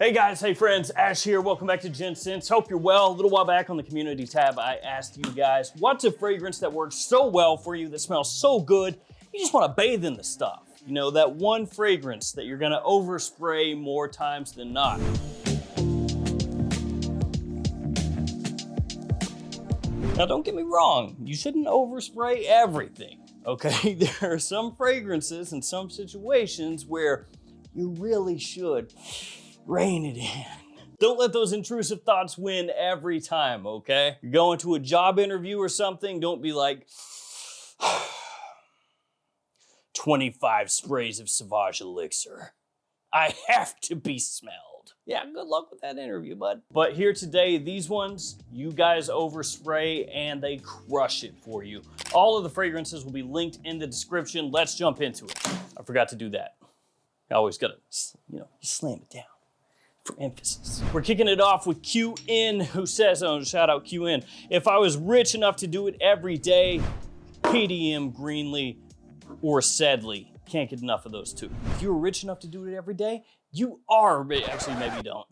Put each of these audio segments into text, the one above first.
Hey guys, hey friends, Ash here. Welcome back to Gents. Hope you're well. A little while back on the community tab, I asked you guys, what's a fragrance that works so well for you, that smells so good, you just want to bathe in the stuff? You know, that one fragrance that you're gonna overspray more times than not. Now don't get me wrong, you shouldn't overspray everything, okay? There are some fragrances and some situations where you really should rein it in. Don't let those intrusive thoughts win every time, okay? You're going to a job interview or something, don't be like, 25 sprays of Sauvage Elixir. I have to be smelled. Yeah, good luck with that interview, bud. But here today, these ones, you guys overspray and they crush it for you. All of the fragrances will be linked in the description. Let's jump into it. I forgot to do that. I always gotta, you slam it down for emphasis. We're kicking it off with QN, who says, shout out QN, if I was rich enough to do it every day, PDM, Greenly, or Sedley. Can't get enough of those two. If you were rich enough to do it every day, you are, actually maybe don't.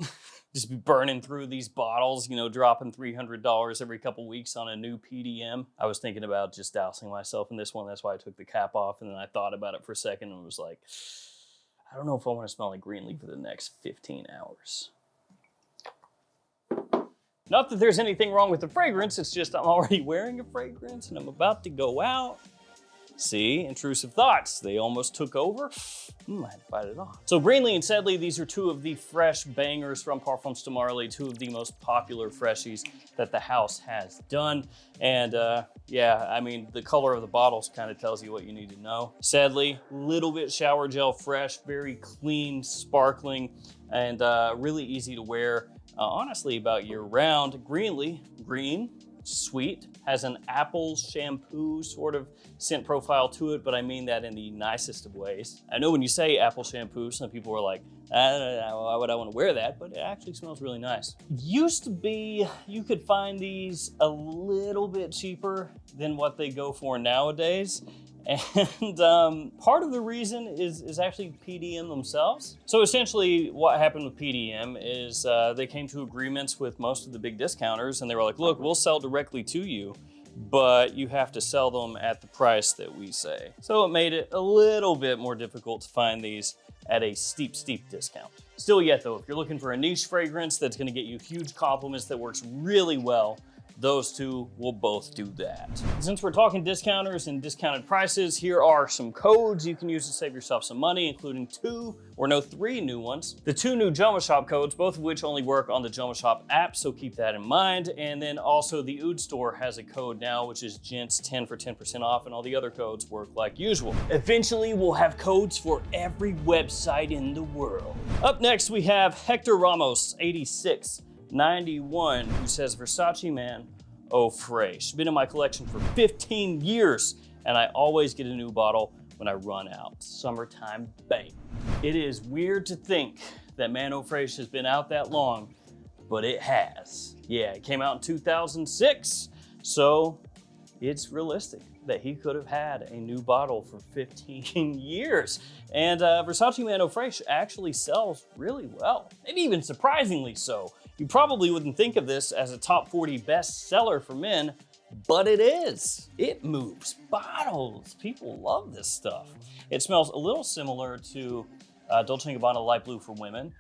Just be burning through these bottles, dropping $300 every couple weeks on a new PDM. I was thinking about just dousing myself in this one. That's why I took the cap off, and then I thought about it for a second and was like, I don't know if I want to smell like Greenly for the next 15 hours. Not that there's anything wrong with the fragrance, it's just I'm already wearing a fragrance and I'm about to go out. See, intrusive thoughts, they almost took over. I had to fight it off. So Greenly and Sedley, these are two of the fresh bangers from Parfums de Marly, two of the most popular freshies that the house has done. And yeah, I mean, the color of the bottles kind of tells you what you need to know. Sedley, little bit shower gel fresh, very clean, sparkling, and really easy to wear. Honestly, about year round. Greenly, green, sweet, has an apple shampoo sort of scent profile to it, but I mean that in the nicest of ways. I know when you say apple shampoo, some people are like, I don't know, why would I want to wear that? But it actually smells really nice. Used to be, you could find these a little bit cheaper than what they go for nowadays. And part of the reason is actually PDM themselves. So essentially what happened with PDM is they came to agreements with most of the big discounters, and they were like, look, we'll sell directly to you, but you have to sell them at the price that we say. So it made it a little bit more difficult to find these at a steep discount. Still yet though, if you're looking for a niche fragrance that's gonna get you huge compliments that works really well, those two will both do that. Since we're talking discounters and discounted prices, here are some codes you can use to save yourself some money, including three new ones. The two new JOMASHOP codes, both of which only work on the JOMASHOP app, so keep that in mind. And then also the Oud store has a code now, which is Gents 10 for 10% off, and all the other codes work like usual. Eventually, we'll have codes for every website in the world. Up next, we have Hector Ramos, 8691, who says, Versace Man, Eau Fraiche. Been in my collection for 15 years, and I always get a new bottle when I run out. Summertime bang. It is weird to think that Man Eau Fraiche has been out that long, but it has. Yeah, it came out in 2006, so it's realistic that he could have had a new bottle for 15 years. And Versace Man Eau Fraiche actually sells really well, maybe even surprisingly so. You probably wouldn't think of this as a top 40 bestseller for men, but it is. It moves bottles. People love this stuff. It smells a little similar to Dolce & Gabbana Light Blue for women,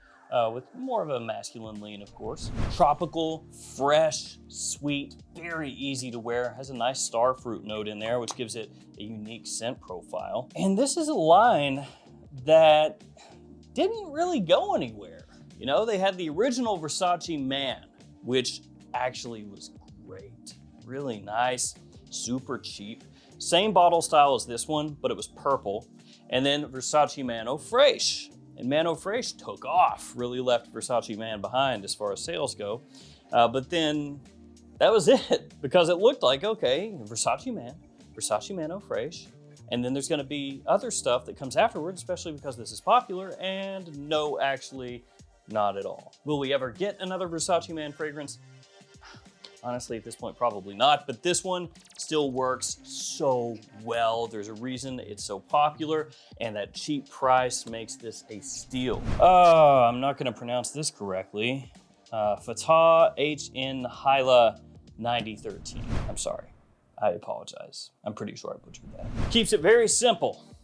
with more of a masculine lean, of course. Tropical, fresh, sweet, very easy to wear. Has a nice star fruit note in there, which gives it a unique scent profile. And this is a line that didn't really go anywhere. They had the original Versace Man, which actually was great. Really nice, super cheap. Same bottle style as this one, but it was purple. And then Versace Man Eau Fraiche. And Man Eau Fraiche took off, really left Versace Man behind as far as sales go. But then that was it, because it looked like, okay, Versace Man Eau Fraiche, and then there's gonna be other stuff that comes afterwards, especially because this is popular, and no, actually, not at all. Will we ever get another Versace Man fragrance? Honestly, at this point, probably not, but this one still works so well. There's a reason it's so popular, and that cheap price makes this a steal. I'm not gonna pronounce this correctly. Fatah HN Hyla 9013. I'm sorry, I apologize. I'm pretty sure I butchered that. Keeps it very simple.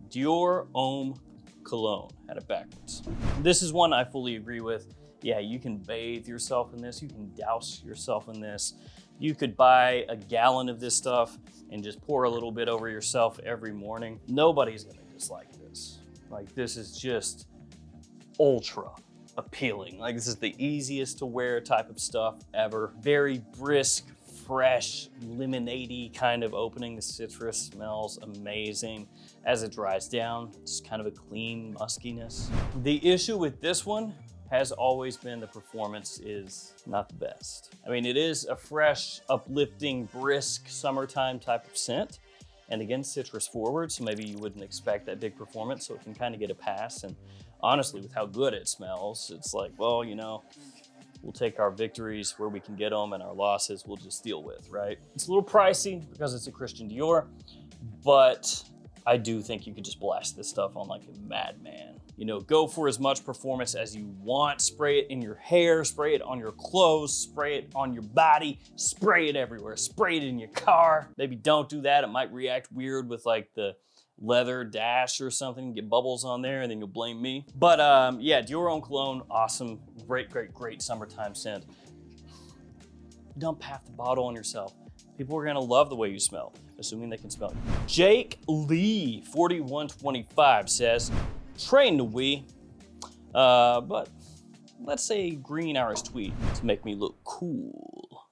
Dior Homme cologne, had it backwards. This is one I fully agree with. Yeah, you can bathe yourself in this. You can douse yourself in this. You could buy a gallon of this stuff and just pour a little bit over yourself every morning. Nobody's gonna dislike this. Like, this is just ultra appealing. Like, this is the easiest to wear type of stuff ever. Very brisk, fresh, lemonade-y kind of opening. The citrus smells amazing. As it dries down, just kind of a clean muskiness. The issue with this one has always been the performance is not the best. I mean, it is a fresh, uplifting, brisk, summertime type of scent. And again, citrus forward, so maybe you wouldn't expect that big performance, so it can kind of get a pass. And honestly, with how good it smells, it's like, well, you know, we'll take our victories where we can get them, and our losses we'll just deal with, right? It's a little pricey because it's a Christian Dior, but I do think you could just blast this stuff on like a madman. You know, go for as much performance as you want. Spray it in your hair, spray it on your clothes, spray it on your body, spray it everywhere. Spray it in your car. Maybe don't do that. It might react weird with like the leather dash or something, get bubbles on there, and then you'll blame me. But yeah, Dior Homme cologne, awesome. Great, great, great summertime scent. Dump half the bottle on yourself. People are gonna love the way you smell, assuming they can smell you. Jake Lee, 4125 says, train to we, but let's say green Irish tweed to make me look cool.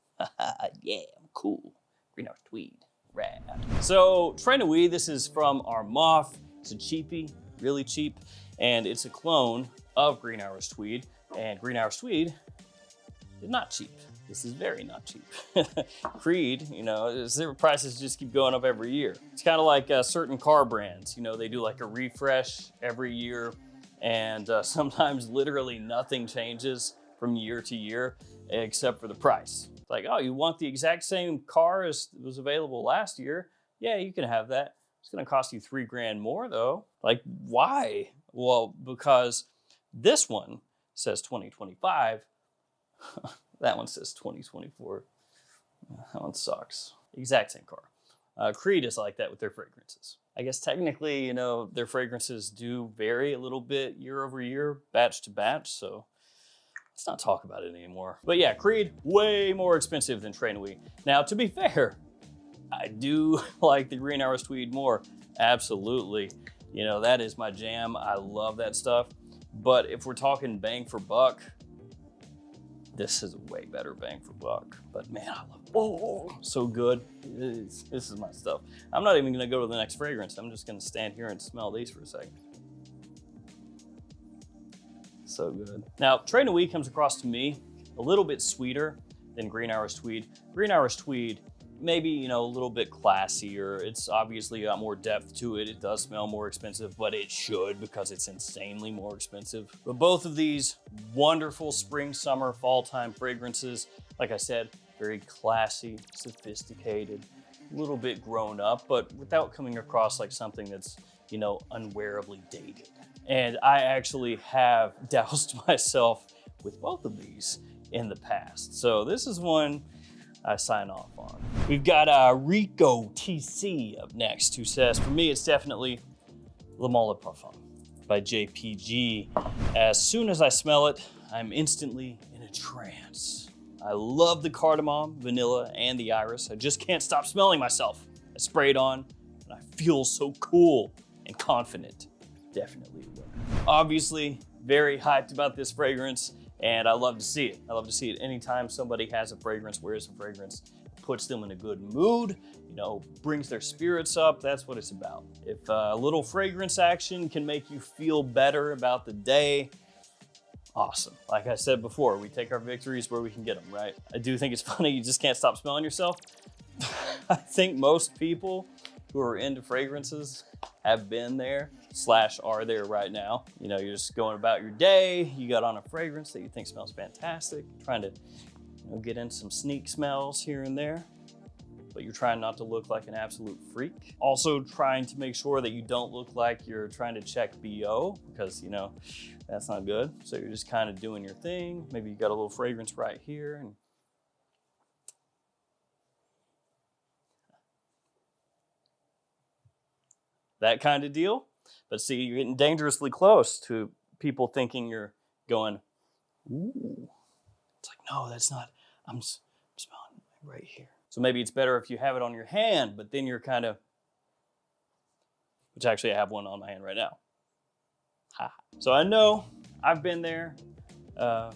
Yeah, I'm cool. Green Irish tweed, rad. So train to we, this is from our moth. It's a cheapie, really cheap, and it's a clone of green Irish tweed, and green Irish tweed is not cheap. This is very not cheap. Creed, you know, their prices just keep going up every year. It's kind of like certain car brands, you know, they do like a refresh every year, and sometimes literally nothing changes from year to year except for the price. It's like, oh, you want the exact same car as was available last year? Yeah, you can have that. It's gonna cost you $3,000 more though. Like, why? Well, because this one says 2025. That one says 2024. That one sucks. Exact same car. Creed is like that with their fragrances. I guess technically, you know, their fragrances do vary a little bit year over year, batch to batch, so let's not talk about it anymore. But yeah, Creed, way more expensive than Train Week. Now, to be fair, I do like the green Irish tweed more. Absolutely. You know, that is my jam. I love that stuff. But if we're talking bang for buck, this is a way better bang for buck. But man, I love it. Oh, so good. This is my stuff. I'm not even gonna go to the next fragrance. I'm just gonna stand here and smell these for a second. So good. Now, Train to Weed comes across to me a little bit sweeter than green Irish tweed. Green Irish tweed, maybe, you know, a little bit classier. It's obviously got more depth to it. It does smell more expensive, but it should because it's insanely more expensive. But both of these wonderful spring, summer, fall time fragrances, like I said, very classy, sophisticated, a little bit grown up, but without coming across like something that's, you know, unwearably dated. And I actually have doused myself with both of these in the past. So this is one I sign off on. We've got Rico TC up next, who says, for me, it's definitely Le Male Parfum by JPG. As soon as I smell it, I'm instantly in a trance. I love the cardamom, vanilla, and the iris. I just can't stop smelling myself. I spray it on, and I feel so cool and confident. Definitely a winner. Obviously, very hyped about this fragrance, and I love to see it. I love to see it anytime somebody has a fragrance, wears a fragrance, puts them in a good mood, you know, brings their spirits up. That's what it's about. If a little fragrance action can make you feel better about the day, awesome. Like I said before, we take our victories where we can get them, right? I do think it's funny, you just can't stop smelling yourself. I think most people who are into fragrances have been there / are there right now. You know, you're just going about your day, you got on a fragrance that you think smells fantastic, trying to, you know, get in some sneak smells here and there. but you're trying not to look like an absolute freak. Also trying to make sure that you don't look like you're trying to check BO, because you know, that's not good. So you're just kind of doing your thing. Maybe you got a little fragrance right here, and that kind of deal. But see, you're getting dangerously close to people thinking you're going, ooh. It's like, no, that's not, I'm smelling right here. So maybe it's better if you have it on your hand, but then you're kind of, which actually I have one on my hand right now. Ha. So I know I've been there. I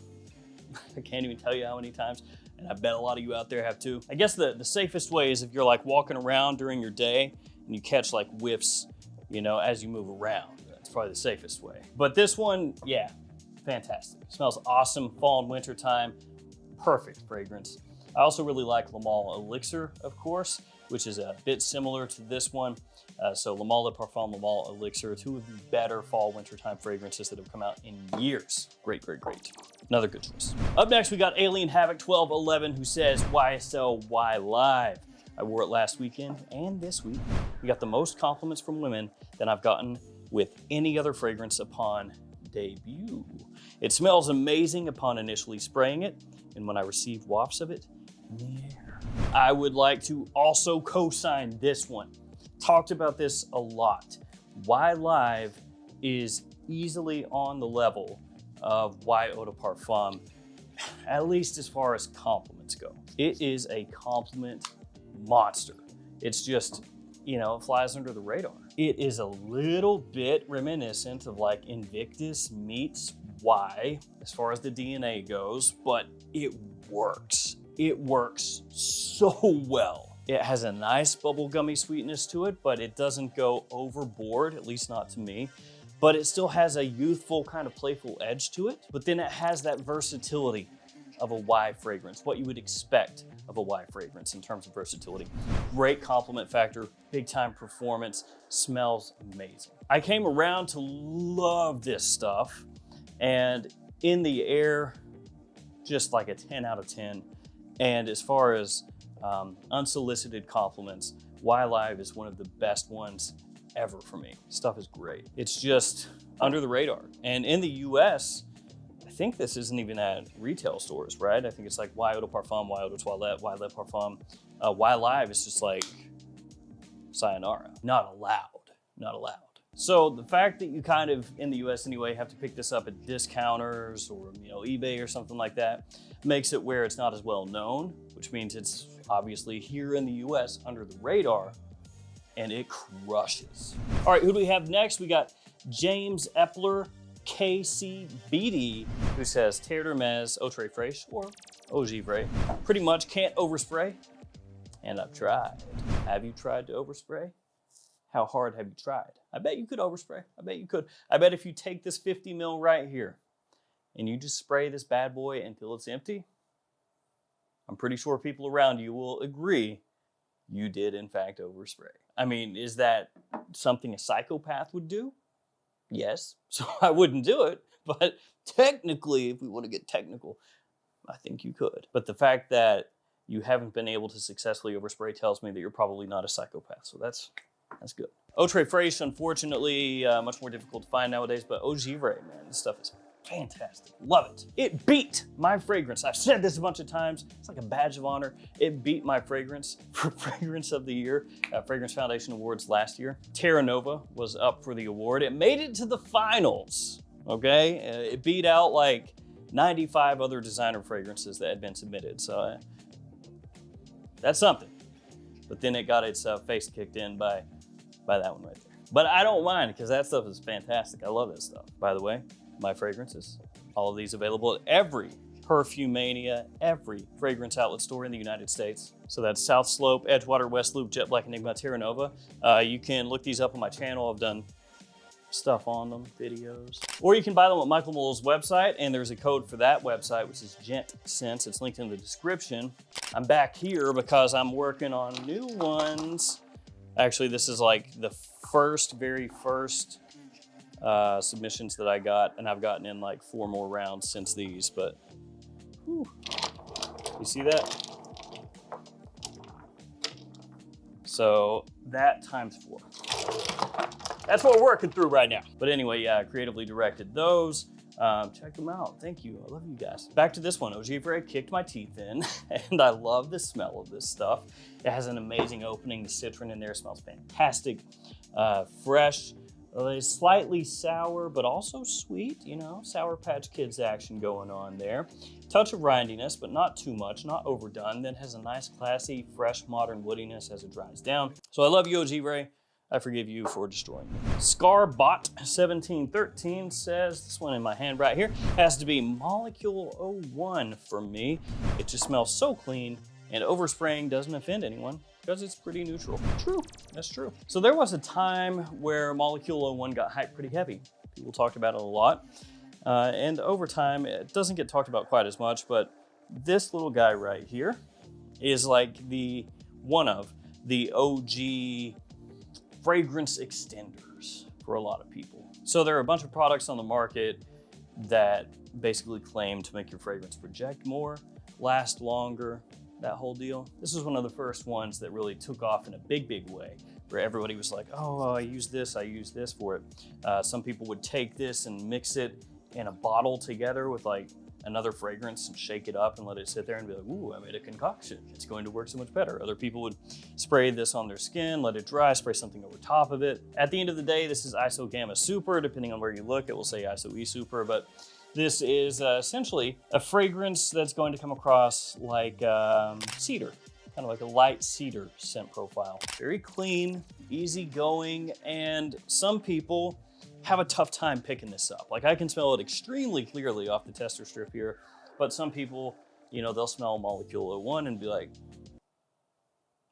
can't even tell you how many times, and I bet a lot of you out there have too. I guess the safest way is if you're like walking around during your day and you catch like whiffs, you know, as you move around. That's probably the safest way. But this one, yeah, fantastic. Smells awesome, fall and winter time, perfect fragrance. I also really like Le Male Elixir, of course, which is a bit similar to this one. So Le Male Parfum, Le Male Elixir, two of the better fall wintertime fragrances that have come out in years. Great, great, great. Another good choice. Up next, we got Alien Havoc 1211, who says, why sell, why live? I wore it last weekend and this week. We got the most compliments from women than I've gotten with any other fragrance upon debut. It smells amazing upon initially spraying it, and when I receive wafts of it in the air. I would like to also co-sign this one. Talked about this a lot. Why Live is easily on the level of Why Eau de Parfum, at least as far as compliments go. It is a compliment monster. It's just, you know, it flies under the radar. It is a little bit reminiscent of like Invictus meets Y as far as the DNA goes, but it works. It works so well. It has a nice bubblegummy sweetness to it, but it doesn't go overboard, at least not to me. But it still has a youthful kind of playful edge to it, but then it has that versatility of a Y fragrance, what you would expect of a Y fragrance in terms of versatility. Great compliment factor, big time performance, smells amazing. I came around to love this stuff, and in the air, just like a 10 out of 10. And as far as unsolicited compliments, Y Live is one of the best ones ever for me. Stuff is great. It's just under the radar. And in the US, I think this isn't even at retail stores, right? I think it's like Y Eau de Parfum, Y Eau de Toilette, Y Le Parfum. Y Live is just like sayonara. Not allowed, not allowed. So the fact that you kind of, in the US anyway, have to pick this up at discounters or, you know, eBay or something like that, makes it where it's not as well known, which means it's obviously here in the US under the radar, and it crushes. All right, who do we have next? We got James Epler, KCBD, who says, Terre d'Hermès, Eau Très Fraîche, or Eau Givre. Pretty much can't overspray, and I've tried. Have you tried to overspray? How hard have you tried? I bet you could overspray. I bet you could. I bet if you take this 50 mil right here and you just spray this bad boy until it's empty, I'm pretty sure people around you will agree you did in fact overspray. I mean, is that something a psychopath would do? Yes. So I wouldn't do it, but technically, if we want to get technical, I think you could. But the fact that you haven't been able to successfully overspray tells me that you're probably not a psychopath. So that's good. Eau Très Fraîche, unfortunately, much more difficult to find nowadays, but Eau Givre, man, this stuff is fantastic. Love it. It beat my fragrance. I've said this a bunch of times. It's like a badge of honor. It beat my fragrance for Fragrance of the Year, Fragrance Foundation Awards last year. Terra Nova was up for the award. It made it to the finals, okay? It beat out like 95 other designer fragrances that had been submitted, so that's something. But then it got its face kicked in by that one right there. But I don't mind, because that stuff is fantastic. I love that stuff. By the way, my fragrances, all of these available at every Perfumania, every fragrance outlet store in the United States. So that's South Slope, Edgewater, West Loop, Jet Black, Enigma, Terra Nova. You can look these up on my channel. I've done stuff on them, videos. Or you can buy them at Michael Mull's website, and there's a code for that website, which is Gents. It's linked in the description. I'm back here because I'm working on new ones. Actually, this is like the very first submissions that I got, and I've gotten in like 4 more rounds since these, but whew. You see that? So that times 4. That's what we're working through right now. But anyway, yeah, I creatively directed those. Check them out. Thank you. I love you guys. Back to this one. Ogivre kicked my teeth in, and I love the smell of this stuff. It has an amazing opening. The citron in there smells fantastic. Fresh, slightly sour, but also sweet, you know, Sour Patch Kids action going on there. Touch of rindiness, but not too much, not overdone. Then has a nice, classy, fresh, modern woodiness as it dries down. So I love you, Ogivre. I forgive you for destroying me. Scarbot1713 says, this one in my hand right here, has to be Molecule 01 for me. It just smells so clean, and overspraying doesn't offend anyone because it's pretty neutral. True, that's true. So there was a time where Molecule 01 got hyped pretty heavy. People talked about it a lot. And over time, it doesn't get talked about quite as much, but this little guy right here is like one of the OG fragrance extenders for a lot of people. So there are a bunch of products on the market that basically claim to make your fragrance project more, last longer, that whole deal. This was one of the first ones that really took off in a big, big way, where everybody was like, oh, I use this for it. Some people would take this and mix it in a bottle together with like another fragrance and shake it up and let it sit there and be like, ooh, I made a concoction. It's going to work so much better. Other people would spray this on their skin, let it dry, spray something over top of it. At the end of the day, this is ISO Gamma Super. Depending on where you look, it will say ISO E Super, but this is essentially a fragrance that's going to come across like cedar, kind of like a light cedar scent profile. Very clean, easygoing, and some people have a tough time picking this up. Like I can smell it extremely clearly off the tester strip here, but some people, you know, they'll smell Molecule 01 and be like,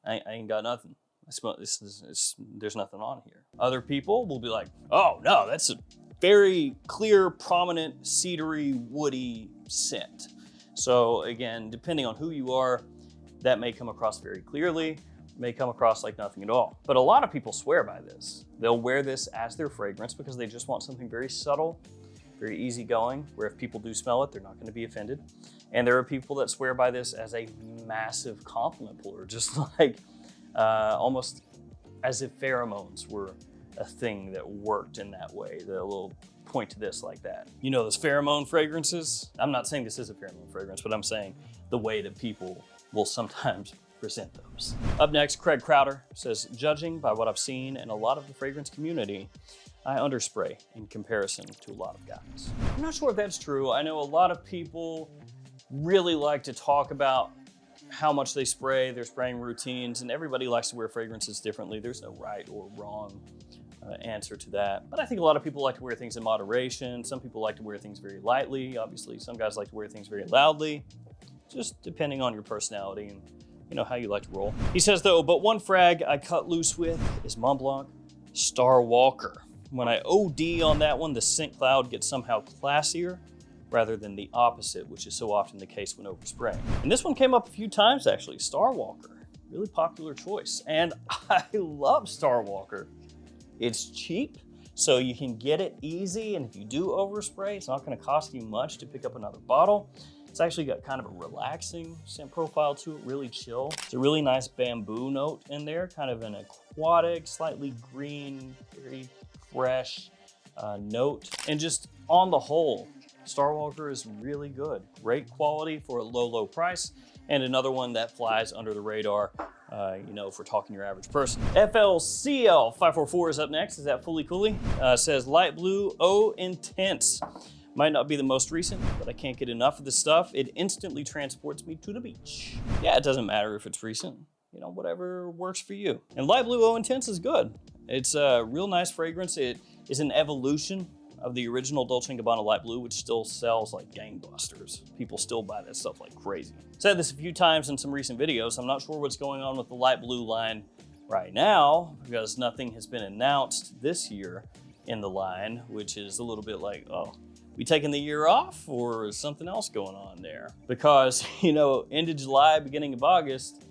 I ain't got nothing. I smell there's nothing on here. Other people will be like, oh no, that's a very clear, prominent, cedary, woody scent. So again, depending on who you are, that may come across very clearly, may come across like nothing at all. But a lot of people swear by this. They'll wear this as their fragrance because they just want something very subtle, very easygoing, where if people do smell it, they're not going to be offended. And there are people that swear by this as a massive compliment puller, just like almost as if pheromones were a thing that worked in that way. The little point to this like that. You know, those pheromone fragrances? I'm not saying this is a pheromone fragrance, but I'm saying the way that people will sometimes present those. Up next, Craig Crowder says, judging by what I've seen in a lot of the fragrance community, I underspray in comparison to a lot of guys. I'm not sure if that's true. I know a lot of people really like to talk about how much they spray, their spraying routines, and everybody likes to wear fragrances differently. There's no right or wrong answer to that. But I think a lot of people like to wear things in moderation. Some people like to wear things very lightly. Obviously, some guys like to wear things very loudly, just depending on your personality and you know how you like to roll. He says though, but one frag I cut loose with is Mont Blanc Star Walker. When I OD on that one, the scent cloud gets somehow classier rather than the opposite, which is so often the case when overspraying. And this one came up a few times actually, Star Walker, really popular choice. And I love Star Walker. It's cheap, so you can get it easy. And if you do overspray, it's not gonna cost you much to pick up another bottle. It's actually got kind of a relaxing scent profile to it, really chill. It's a really nice bamboo note in there, kind of an aquatic, slightly green, very fresh note. And just on the whole, Star Walker is really good. Great quality for a low, low price. And another one that flies under the radar, you know, if we're talking your average person. FLCL544 is up next. Is that fully coolly? Says light blue, oh, intense. Might not be the most recent, but I can't get enough of this stuff. It instantly transports me to the beach. Yeah, it doesn't matter if it's recent, you know, whatever works for you. And Light Blue O Intense is good. It's a real nice fragrance. It is an evolution of the original Dolce & Gabbana Light Blue, which still sells like gangbusters. People still buy that stuff like crazy. Said this a few times in some recent videos. I'm not sure what's going on with the Light Blue line right now because nothing has been announced this year in the line, which is a little bit like, oh, we taking the year off or is something else going on there? Because, you know, end of July, beginning of August,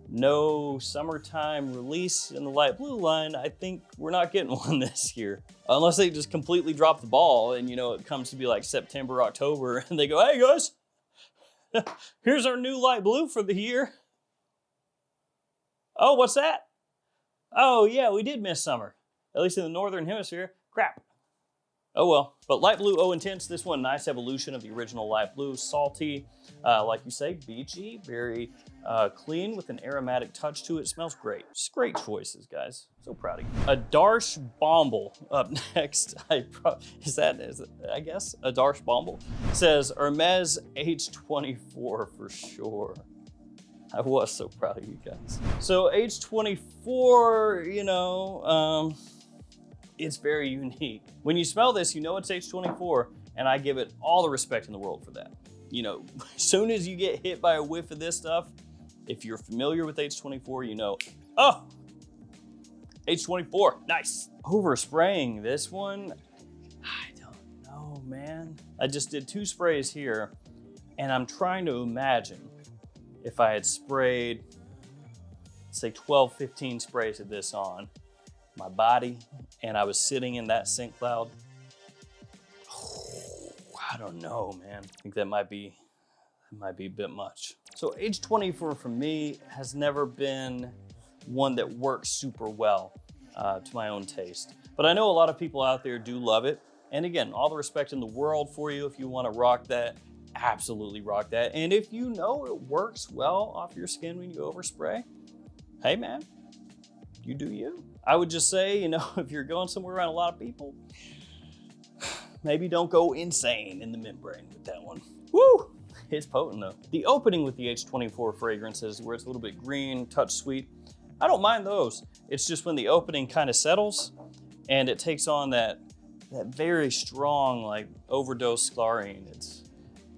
no summertime release in the light blue line. I think we're not getting one this year. Unless they just completely drop the ball and, you know, it comes to be like September, October, and they go, hey guys, here's our new light blue for the year. Oh, what's that? Oh yeah, we did miss summer. At least in the Northern Hemisphere. Crap. Oh well. But light blue, oh intense. This one, nice evolution of the original light blue. Salty, like you say, beachy, very clean with an aromatic touch to it. Smells great. Just great choices, guys. So proud of you. A Darsh Bomble up next. I guess a Darsh Bomble says Hermes H24 for sure. I was so proud of you guys. So H24, you know, it's very unique. When you smell this, you know it's H24, and I give it all the respect in the world for that. You know, as soon as you get hit by a whiff of this stuff, if you're familiar with H24, you know, oh, H24, nice. Overspraying this one, I don't know, man. I just did 2 sprays here, and I'm trying to imagine if I had sprayed, say 12, 15 sprays of this on my body, and I was sitting in that scent cloud. Oh, I don't know, man. I think that might be a bit much. So H24 for me has never been one that works super well to my own taste. But I know a lot of people out there do love it. And again, all the respect in the world for you. If you want to rock that, absolutely rock that. And if you know it works well off your skin when you overspray, hey man, you do you. I would just say, you know, if you're going somewhere around a lot of people, maybe don't go insane in the membrane with that one. Woo! It's potent though. The opening with the H24 fragrances where it's a little bit green, touch sweet, I don't mind those. It's just when the opening kind of settles and it takes on that very strong, like overdose chlorine.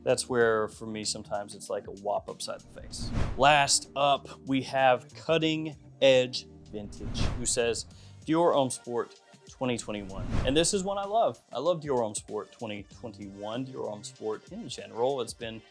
That's where, for me, sometimes it's like a whop upside the face. Last up, we have Cutting Edge Vintage, who says Dior Homme Sport 2021. And this is one I love. I love Dior Homme Sport 2021. Dior Homme Sport in general, it's been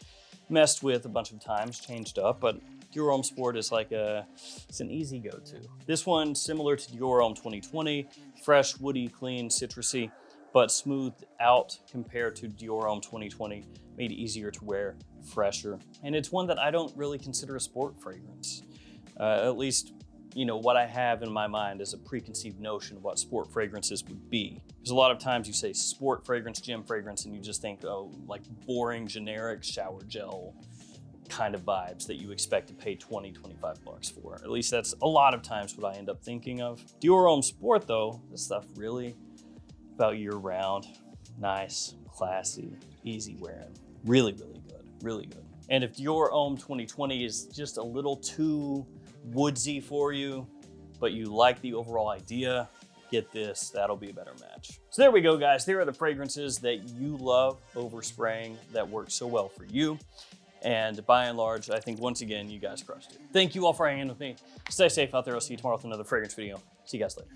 messed with a bunch of times, changed up, but Dior Homme Sport is like it's an easy go-to. This one, similar to Dior Homme 2020, fresh, woody, clean, citrusy, but smoothed out compared to Dior Homme 2020, made it easier to wear, fresher. And it's one that I don't really consider a sport fragrance. At least, you know, what I have in my mind is a preconceived notion of what sport fragrances would be. Because a lot of times you say sport fragrance, gym fragrance, and you just think, oh, like boring, generic shower gel kind of vibes that you expect to pay 20, 25 bucks for. At least that's a lot of times what I end up thinking of. Dior Homme Sport though, this stuff really about year round, nice, classy, easy wearing. Really, really good, really good. And if Dior Homme 2020 is just a little too woodsy for you, but you like the overall idea, get this, that'll be a better match. So there we go, guys. There are the fragrances that you love overspraying that work so well for you. And by and large, I think once again, you guys crushed it. Thank you all for hanging with me. Stay safe out there. I'll see you tomorrow with another fragrance video. See you guys later.